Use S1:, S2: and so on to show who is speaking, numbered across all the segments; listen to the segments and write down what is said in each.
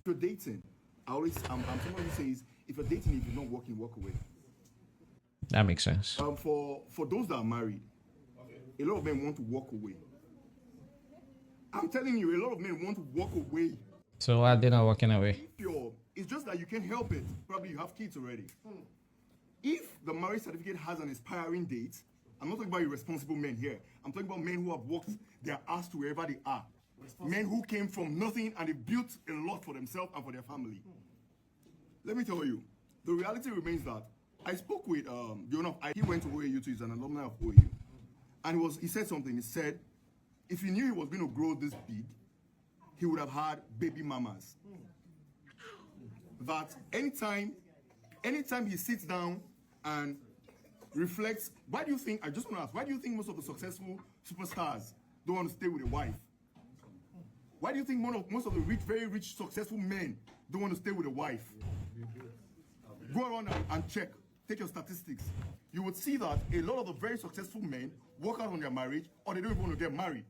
S1: If you're dating, I'm someone who says, if you're dating, if you're not working, walk away.
S2: That makes sense.
S1: For those that are married, a lot of men want to walk away. I'm telling you, a lot of men want to walk away.
S2: So why are they not walking away?
S1: It's just that you can't help it. Probably you have kids already. If the marriage certificate has an expiring date, I'm not talking about irresponsible men here. I'm talking about men who have worked their ass to wherever they are. Men who came from nothing and they built a lot for themselves and for their family. Let me tell you, the reality remains that I spoke with the owner of he went to OAU too, he's an alumni of OAU. And he said something, he said, if he knew he was going to grow this big, he would have had baby mamas. That anytime he sits down and reflects, why do you think, I just want to ask, why do you think most of the successful superstars don't want to stay with a wife? Why do you think most of the rich, very rich, successful men don't want to stay with a wife? Go around and check, take your statistics. You would see that a lot of the very successful men work out on their marriage or they don't even want to get married.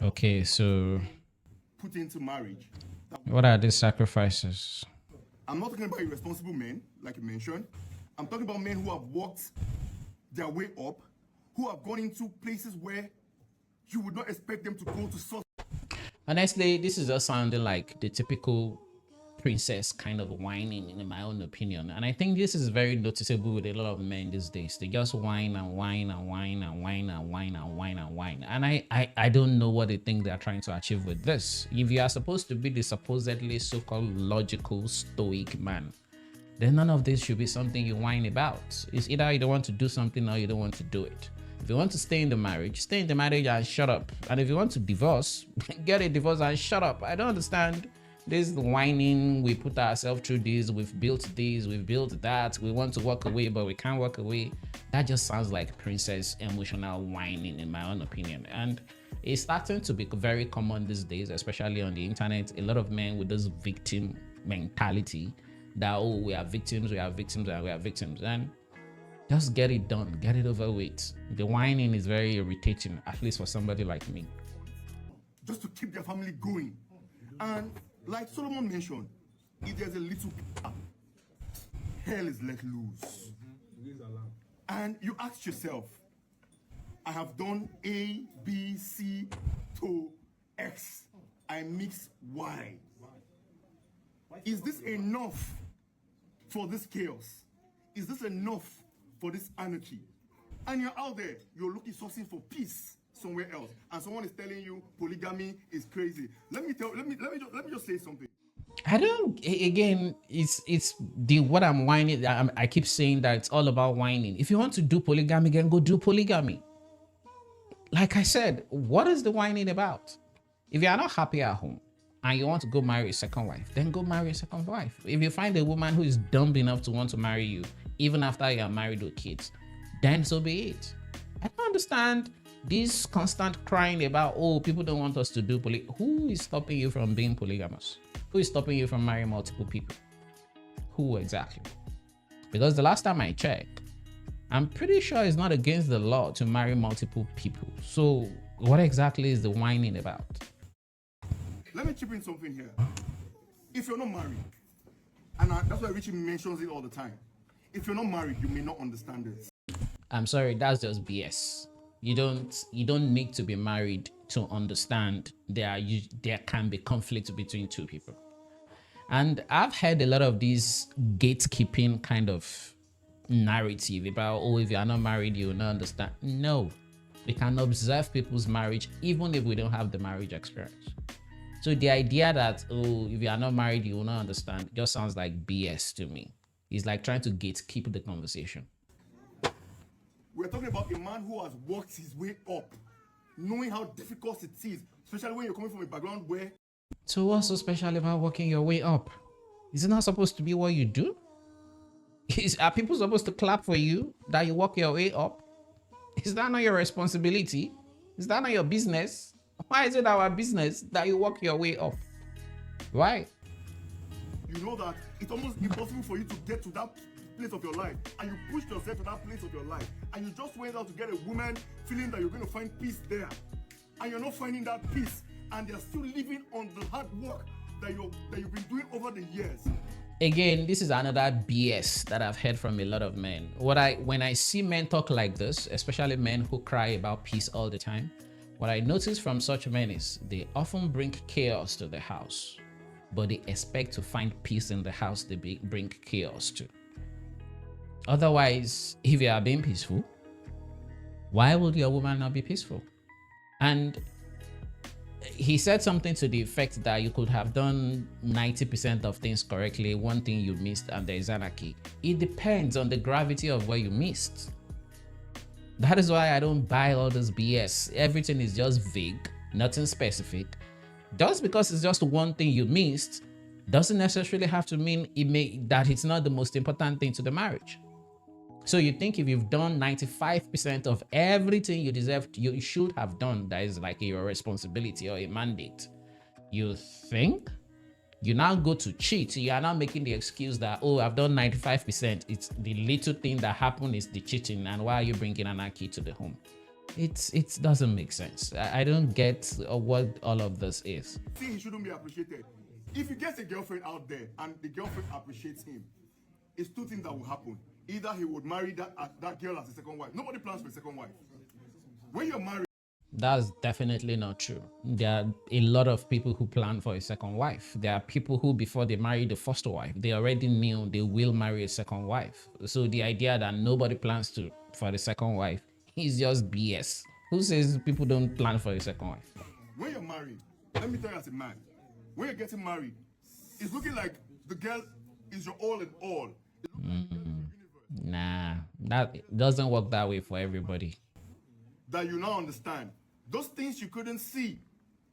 S2: Okay, so
S1: Put into marriage.
S2: what are these sacrifices?
S1: I'm not talking about irresponsible men, like you mentioned. I'm talking about men who have worked their way up, who have gone into places where you would not expect them to go to source.
S2: Honestly, this is just sounding like the typical princess kind of whining, in my own opinion. And I think this is very noticeable with a lot of men these days. They just whine and whine and whine and whine and whine and whine and whine. And I don't know what they think they're trying to achieve with this. If you are supposed to be the supposedly so-called logical, stoic man, then none of this should be something you whine about. It's either you don't want to do something or you don't want to do it. If you want to stay in the marriage and shut up. And if you want to divorce, get a divorce and shut up. I don't understand this whining. We put ourselves through this, we've built that, we want to walk away, but we can't walk away. That just sounds like princess emotional whining, in my own opinion. And it's starting to be very common these days, especially on the internet. A lot of men with this victim mentality that, oh, we are victims, and just get it done, get it over with. The whining is very irritating, at least for somebody like me.
S1: Just to keep their family going. And like Solomon mentioned, if there's a little hell is let loose. And you ask yourself, I have done A, B, C to X. I mix Y. Is this enough for this chaos? Is this enough for this anarchy? And you're out there, you're looking sourcing for peace somewhere else, and someone is telling you polygamy is crazy. Let me just say something.
S2: I don't, again, it's the what I'm whining. I keep saying that it's all about whining. If you want to do polygamy, then go do polygamy. Like I said, what is the whining about? If you are not happy at home and you want to go marry a second wife, then go marry a second wife. If you find a woman who is dumb enough to want to marry you, even after you are married with kids, then so be it. I don't understand this constant crying about, oh, people don't want us to do polygamy. Who is stopping you from being polygamous? Who is stopping you from marrying multiple people? Who exactly? Because the last time I checked, I'm pretty sure it's not against the law to marry multiple people. So what exactly is the whining about?
S1: Let me chip in something here. If you're not married, and that's why Richie mentions it all the time, if you're not married, you may not understand it.
S2: I'm sorry, that's just BS. You don't need to be married to understand there can be conflict between two people. And I've heard a lot of these gatekeeping kind of narrative about, oh, if you are not married, you will not understand. No, we can observe people's marriage even if we don't have the marriage experience. So the idea that, oh, if you are not married, you will not understand, just sounds like BS to me. It's like trying to gatekeep the conversation.
S1: We're talking about a man who has worked his way up, knowing how difficult it is, especially when you're coming from a background where...
S2: So what's so special about working your way up? Is it not supposed to be what you do? Are people supposed to clap for you that you work your way up? Is that not your responsibility? Is that not your business? Why is it our business that you work your way up? Why?
S1: You know that it's almost impossible for you to get to that place of your life, and you pushed yourself to that place of your life, and you just went out to get a woman feeling that you're going to find peace there, and you're not finding that peace, and they're still living on the hard work that you've been doing over the years.
S2: Again, this is another BS that I've heard from a lot of men. When I see men talk like this, especially men who cry about peace all the time, what I notice from such men is they often bring chaos to the house, but they expect to find peace in the house they bring chaos to. Otherwise, if you are being peaceful, why would your woman not be peaceful? And he said something to the effect that you could have done 90% of things correctly, one thing you missed, and there is anarchy. It depends on the gravity of what you missed. That is why I don't buy all this BS. Everything is just vague, nothing specific. Just because it's just one thing you missed doesn't necessarily have to mean that it's not the most important thing to the marriage. So you think if you've done 95% of everything you deserve, you should have done, that is like your responsibility or a mandate. You think you now go to cheat. You are now making the excuse that, oh, I've done 95%. It's the little thing that happened is the cheating. And why are you bringing anarchy to the home? It doesn't make sense. I don't get what all of this is.
S1: See, he shouldn't be appreciated. If you get a girlfriend out there and the girlfriend appreciates him, it's two things that will happen. Either he would marry that girl as a second wife. Nobody plans for a second wife. When you're married,
S2: that's definitely not true. There are a lot of people who plan for a second wife. There are people who, before they marry the first wife, they already knew they will marry a second wife. So the idea that nobody plans for the second wife is just BS. Who says people don't plan for a second wife?
S1: When you're married, let me tell you as a man, when you're getting married, it's looking like the girl is your all in all.
S2: Nah, that doesn't work that way for everybody.
S1: That you now understand. Those things you couldn't see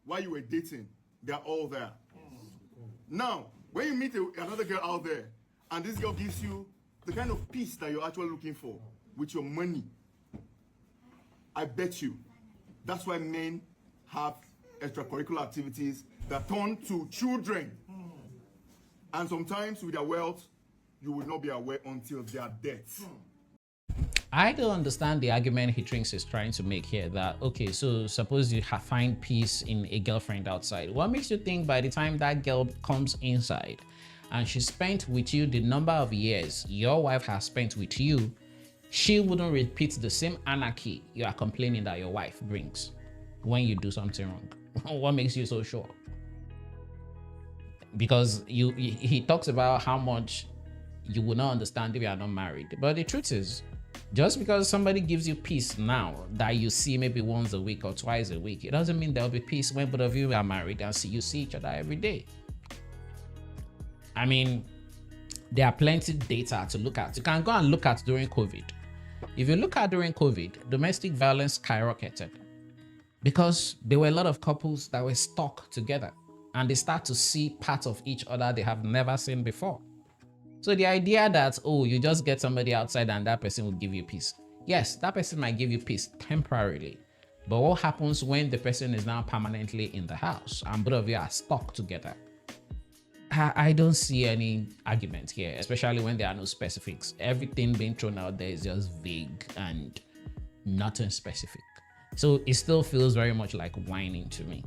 S1: while you were dating, they're all there. Now, when you meet another girl out there, and this girl gives you the kind of peace that you're actually looking for with your money, I bet you that's why men have extracurricular activities that turn to children. And sometimes with their wealth, you will not be aware until their death.
S2: I don't understand the argument he thinks is trying to make here that, okay, so suppose you find peace in a girlfriend outside. What makes you think by the time that girl comes inside and she spent with you the number of years your wife has spent with you, she wouldn't repeat the same anarchy you are complaining that your wife brings when you do something wrong? What makes you so sure? Because he talks about how much you will not understand if you are not married. But the truth is, just because somebody gives you peace now that you see maybe once a week or twice a week, it doesn't mean there'll be peace when both of you are married and you see each other every day. I mean, there are plenty of data to look at. You can go and look at during COVID. If you look at during COVID, domestic violence skyrocketed because there were a lot of couples that were stuck together and they start to see parts of each other they have never seen before. So the idea that, oh, you just get somebody outside and that person will give you peace. Yes, that person might give you peace temporarily. But what happens when the person is now permanently in the house and both of you are stuck together? I don't see any argument here, especially when there are no specifics. Everything being thrown out there is just vague and nothing specific. So it still feels very much like whining to me.